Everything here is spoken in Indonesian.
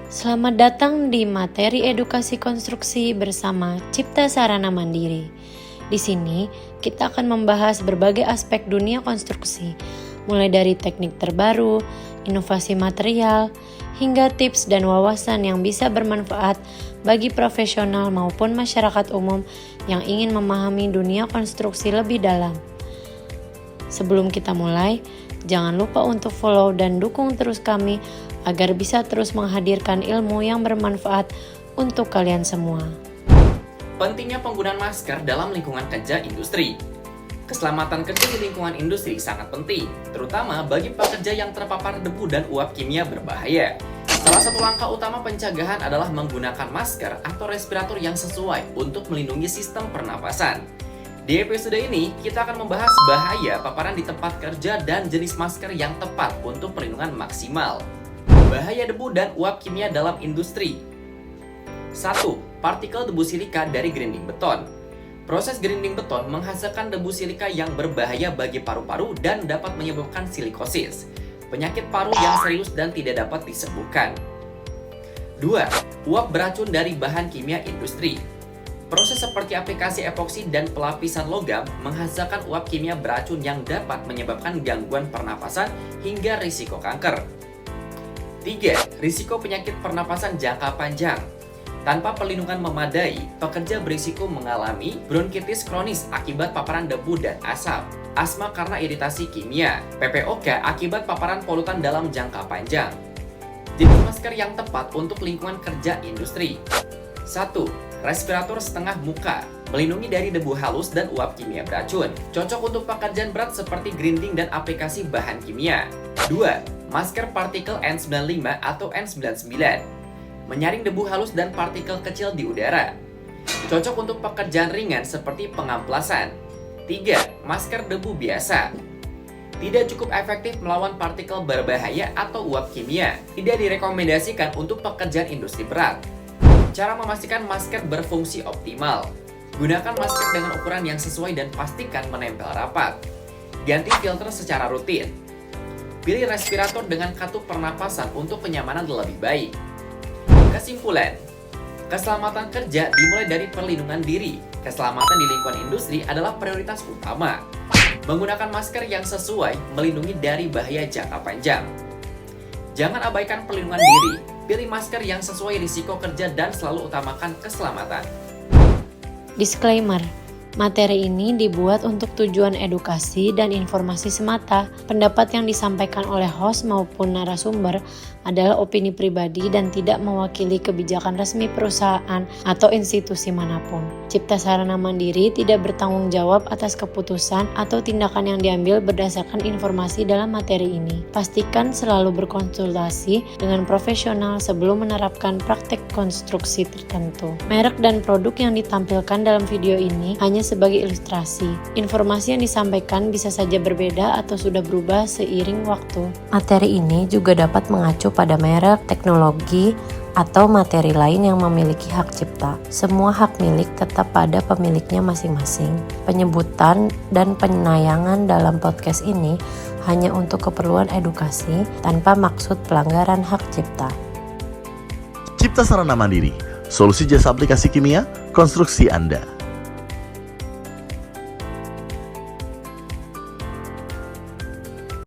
Selamat datang di materi edukasi konstruksi bersama Cipta Sarana Mandiri. Di sini kita akan membahas berbagai aspek dunia konstruksi, mulai dari teknik terbaru, inovasi material, hingga tips dan wawasan yang bisa bermanfaat bagi profesional maupun masyarakat umum yang ingin memahami dunia konstruksi lebih dalam. Sebelum kita mulai, jangan lupa untuk follow dan dukung terus kami agar bisa terus menghadirkan ilmu yang bermanfaat untuk kalian semua. Pentingnya penggunaan masker dalam lingkungan kerja industri. Keselamatan kerja di lingkungan industri sangat penting, terutama bagi pekerja yang terpapar debu dan uap kimia berbahaya. Salah satu langkah utama pencegahan adalah menggunakan masker atau respirator yang sesuai untuk melindungi sistem pernapasan. Di episode ini, kita akan membahas bahaya paparan di tempat kerja dan jenis masker yang tepat untuk perlindungan maksimal. Bahaya debu dan uap kimia dalam industri. 1. Partikel debu silika dari grinding beton. Proses grinding beton menghasilkan debu silika yang berbahaya bagi paru-paru dan dapat menyebabkan silikosis, penyakit paru yang serius dan tidak dapat disembuhkan. 2. Uap beracun dari bahan kimia industri. Proses seperti aplikasi epoksi dan pelapisan logam menghasilkan uap kimia beracun yang dapat menyebabkan gangguan pernapasan hingga risiko kanker. 3. Risiko penyakit pernapasan jangka panjang. Tanpa perlindungan memadai, pekerja berisiko mengalami bronkitis kronis akibat paparan debu dan asap, asma karena iritasi kimia, PPOK akibat paparan polutan dalam jangka panjang. Jenis masker yang tepat untuk lingkungan kerja industri. 1. Respirator setengah muka, melindungi dari debu halus dan uap kimia beracun. Cocok untuk pekerjaan berat seperti grinding dan aplikasi bahan kimia. 2. Masker partikel N95 atau N99, menyaring debu halus dan partikel kecil di udara. Cocok untuk pekerjaan ringan seperti pengamplasan. 3. Masker debu biasa, tidak cukup efektif melawan partikel berbahaya atau uap kimia. Tidak direkomendasikan untuk pekerjaan industri berat. Cara memastikan masker berfungsi optimal. Gunakan masker dengan ukuran yang sesuai dan pastikan menempel rapat. Ganti filter secara rutin. Pilih respirator dengan katup pernapasan untuk kenyamanan lebih baik. Kesimpulan, keselamatan kerja dimulai dari perlindungan diri. Keselamatan di lingkungan industri adalah prioritas utama. Menggunakan masker yang sesuai melindungi dari bahaya jangka panjang. Jangan abaikan perlindungan diri. Pilih masker yang sesuai risiko kerja dan selalu utamakan keselamatan. Disclaimer, materi ini dibuat untuk tujuan edukasi dan informasi semata. Pendapat yang disampaikan oleh host maupun narasumber adalah opini pribadi dan tidak mewakili kebijakan resmi perusahaan atau institusi manapun. Cipta Sarana Mandiri tidak bertanggung jawab atas keputusan atau tindakan yang diambil berdasarkan informasi dalam materi ini. Pastikan selalu berkonsultasi dengan profesional sebelum menerapkan praktek konstruksi tertentu. Merek dan produk yang ditampilkan dalam video ini hanya sebagai ilustrasi. Informasi yang disampaikan bisa saja berbeda atau sudah berubah seiring waktu. Materi ini juga dapat mengacu pada merek, teknologi, atau materi lain yang memiliki hak cipta. Semua hak milik tetap pada pemiliknya masing-masing. Penyebutan dan penayangan dalam podcast ini hanya untuk keperluan edukasi tanpa maksud pelanggaran hak cipta. Cipta Sarana Mandiri, solusi jasa aplikasi kimia, konstruksi Anda.